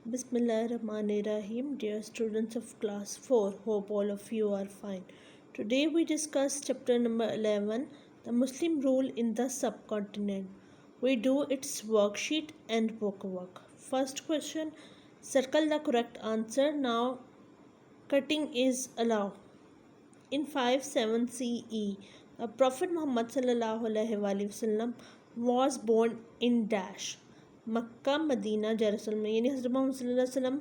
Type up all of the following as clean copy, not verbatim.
Bismillahirrahmanirrahim. Dear students of class 4, hope all of you are fine. Today we discuss chapter number 11, the Muslim rule in the subcontinent. We do its worksheet and bookwork. First question, circle the correct answer. Now cutting is allowed. In 57 CE, the Prophet Muhammad sallallahu alaihi wasallam was born in Dash, Mecca Medina Jerusalem में, यानी हज़रत मोहम्मद सल्लल्लाहु अलैहि वसल्लम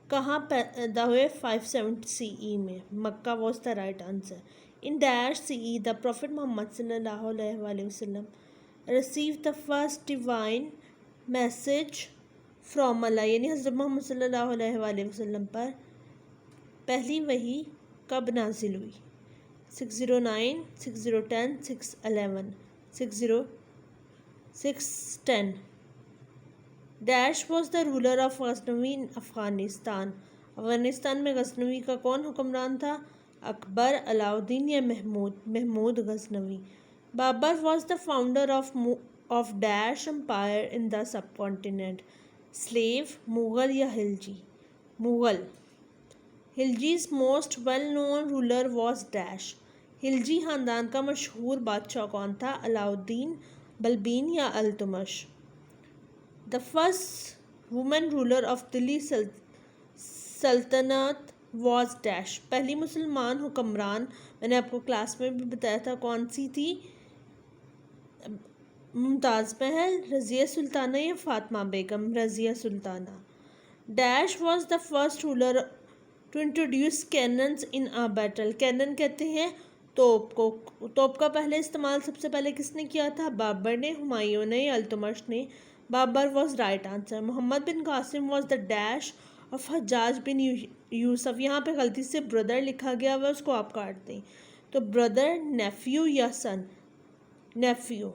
कहाँ पैदा हुए 570 CE में. Mecca was the right answer. In dash CE the prophet Muhammad सल्लल्लाहु अलैहि वसल्लम receive the first divine message from Allah, यानी हज़रत मोहम्मद सल्लल्लाहु अलैहि वसल्लम पर पहली वही कब नाजिल हुई. 609, 6010, 611, 610. Dash was the ruler of Ghaznavi in Afghanistan. Afghanistan में गजनवी का कौन हुक्मरान था? अकबर, अलाउद्दीन या Mahmud Ghaznavi. Babur was the founder of dash empire in the subcontinent. Slave, Mughal या Khilji? Mughal. Khiljis most well known ruler was dash. Khilji ख़ानदान का मशहूर बादशाह कौन था? अलाउद्दीन, बलबीन या Iltutmish. The first women ruler of Delhi Sultanate was dash. पहली मुसलमान हुक्मरान मैंने आपको क्लास में भी बताया था कौन सी थी? मुमताज़ महल, रज़िया सुल्ताना या Fatima Begum? Razia Sultana. Dash was the first ruler to introduce cannons in a battle. Cannon कहते हैं तोप को. तोप का पहले इस्तेमाल सबसे पहले किसने किया था? बाबर ने, हुमायूं ने या अल्तुमश ने? Babur was right answer. Muhammad bin Qasim was the dash of Hajjaj bin Yusuf. यहाँ पे गलती से ब्रदर लिखा गया हुआ, उसको आप काट दें. तो ब्रदर, नेफ्यू या son? Nephew.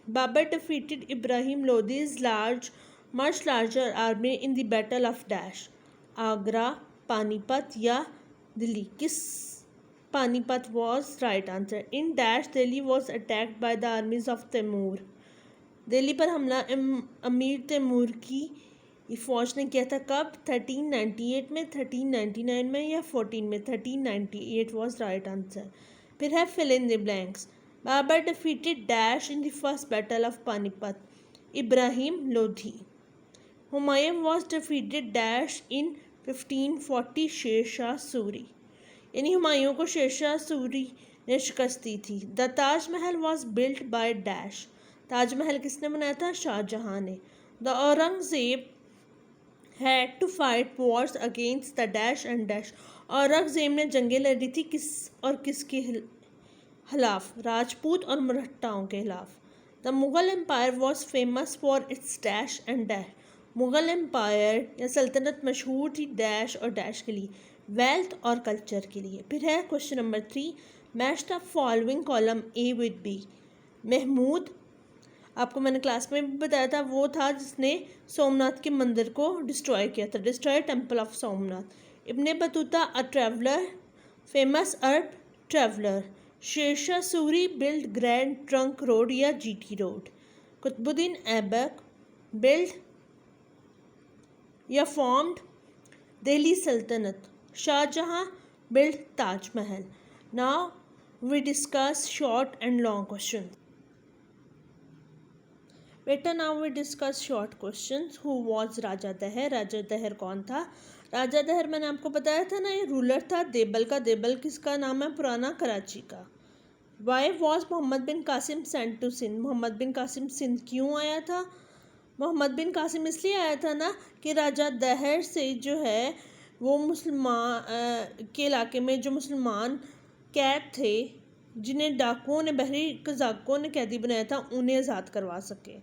Babur defeated Ibrahim Lodi's much larger army in the battle of dash. Agra, Panipat या Delhi? Panipat was right answer. In dash Delhi was attacked by the armies of Timur. Delhi पर हमला अमीर तैमूर की फ़ौज ने किया था कब? 1398 में, 1399 में या 14 में? 1398 वॉज राइट आंसर. फिर है fill in the blanks. Babur defeated dash in the first battle of Panipat. Ibrahim Lodi. Humayun was defeated dash in 1540. Sher Shah Suri. यानी हुमायूं को शेरशाह सूरी ने शिकस्त दी थी. The Taj Mahal was built by dash. Taj Mahal किसने बनाया था? शाहजहां ने. The Aurangzeb had to fight wars against the dash and dash. Aurangzeb ने जंगें लड़ी थी किस और किसके खिलाफ? राजपूत और मराठाओं के खिलाफ. The Mughal empire was famous for its dash and dash. Mughal empire या सल्तनत मशहूर थी डैश और डैश के लिए, वेल्थ और कल्चर के लिए. फिर है question number 3, match the following column A with B. Mahmud, आपको मैंने क्लास में भी बताया था, वो था जिसने सोमनाथ के मंदिर को डिस्ट्रॉय किया था. Destroy temple of Somnath. Ibn Battuta a traveller, famous Arab traveller. Sher Shah Suri build grand trunk road या GT road. Qutbuddin Aibak build या formed Delhi Sultanate. Shah Jahan build Taj Mahal. Now we discuss short and long question. बेटा now we discuss short question. Who was Raja Dahir. Raja दहर कौन था? राजा दहर मैंने आपको बताया था ना, ये रूलर था देबल का. देबल किसका नाम है? पुराना कराची का. Why was Muhammad bin Qasim sent to Sindh. Muhammad bin Qasim Sindh क्यों आया था? मोहम्मद बिन कासिम इसलिए आया था ना कि राजा दहर से जो है वो मुसलमान के इलाके में जो मुसलमान कैद थे जिन्हें डाकुओं ने, बहरी कज़ाकों ने कैदी बनाया था, उन्हें आज़ाद करवा सके.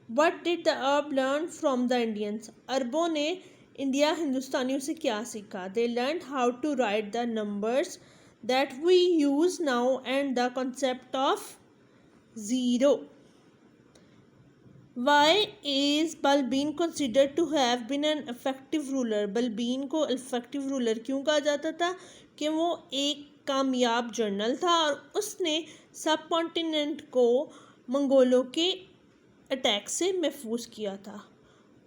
What did the Arab learn from the Indians. अरबों ने हिंदुस्तानियों से क्या सीखा? They learn how to write the numbers that we use now and the concept of zero. Why is Balban considered to have been an effective ruler. Balban को effective ruler क्यों कहा जाता था? कि वो एक कामयाब जनरल था और उसने सब कॉन्टिनेंट को मंगोलों के अटैक से महफूज किया था.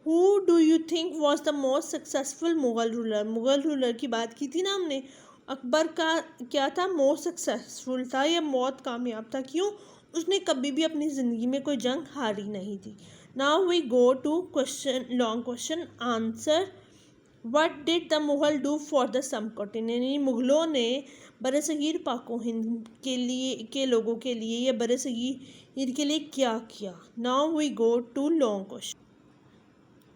Who do you think was the most successful Mughal ruler? Mughal ruler की बात की थी ना हमने। अकबर का क्या था, मोस्ट सक्सेसफुल था या बहुत कामयाब था। क्यों? उसने कभी भी अपनी ज़िंदगी में कोई जंग हारी नहीं थी। Now we go to question, long question answer. What did the Mughal do for the subcontinent? यानी मुग़लों ने बरसगीर पाको हिंद के लोगों के लिए या बरसगीर के लिए क्या किया? Now we go to long question.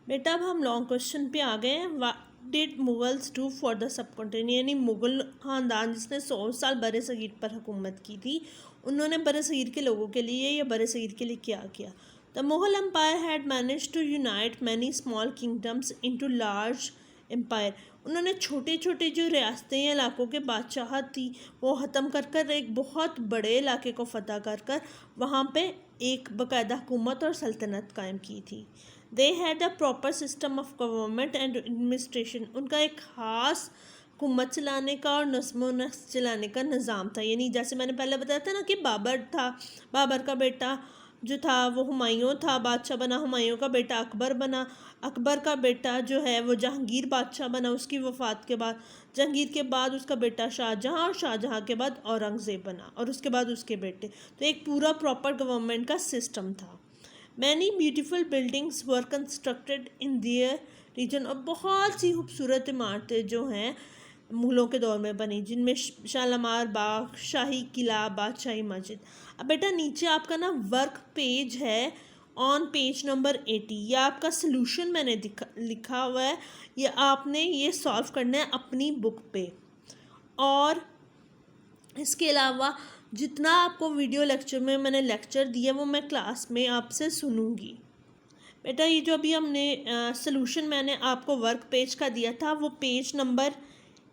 बेटा अब हम लॉन्ग क्वेश्चन पे आ गए हैं। What did Mughals do for the subcontinent? यानी मुग़ल ख़ानदान जिसने 100 साल बरसगीर पर हुकूमत की थी, उन्होंने बरसगीर के लोगों के लिए या बरसगीर के लिए क्या किया? The Mughal empire had managed to unite many small kingdoms into large empire. उन्होंने छोटे छोटे जो रियासतें या इलाकों के बादशाहत थी वो ख़त्म कर कर एक बहुत बड़े इलाके को फ़तह कर कर वहाँ पे एक बाकायदा हुकूमत और सल्तनत कायम की थी। They had a proper system of government and administration. उनका एक ख़ास हुकूमत चलाने का और नज़्म व नस्क चलाने का निज़ाम था। यानी जैसे मैंने पहले बताया था ना कि बाबर था, बाबर का बेटा जो था वो हुमायूं था, बादशाह बना। हुमायूं का बेटा अकबर बना। अकबर का बेटा जो है वो जहांगीर बादशाह बना उसकी वफ़ात के बाद। जहांगीर के बाद उसका बेटा शाहजहाँ और शाहजहाँ के बाद औरंगज़ेब बना और उसके बाद उसके बेटे। तो एक पूरा प्रॉपर गवर्नमेंट का सिस्टम था। Many beautiful buildings were constructed in their region. और बहुत सी खूबसूरत इमारतें जो हैं मुग़लों के दौर में बनी, जिनमें शालीमार बाग, शाही किला, बादशाही मस्जिद। अब बेटा नीचे आपका ना वर्क पेज है ऑन पेज नंबर 80। यह आपका सलूशन मैंने लिखा हुआ है, ये आपने ये सॉल्व करना है अपनी बुक पे। और इसके अलावा जितना आपको वीडियो लेक्चर में मैंने लेक्चर दिया वो मैं क्लास में आपसे सुनूंगी। बेटा ये जो अभी हमने सलूशन मैंने आपको वर्क पेज का दिया था वो पेज नंबर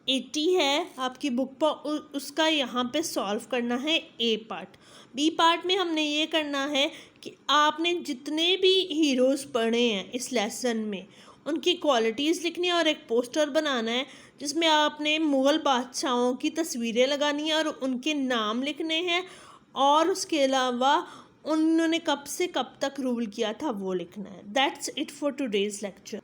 80 है आपकी बुक पर। उसका यहाँ पे सॉल्व करना है ए पार्ट। बी पार्ट में हमने ये करना है कि आपने जितने भी हीरोज़ पढ़े हैं इस लेसन में उनकी क्वालिटीज़ लिखनी है और एक पोस्टर बनाना है जिसमें आपने मुग़ल बादशाहों की तस्वीरें लगानी है और उनके नाम लिखने हैं और उसके अलावा उन्होंने कब से कब तक रूल किया था वो लिखना है। That's it for today's lecture.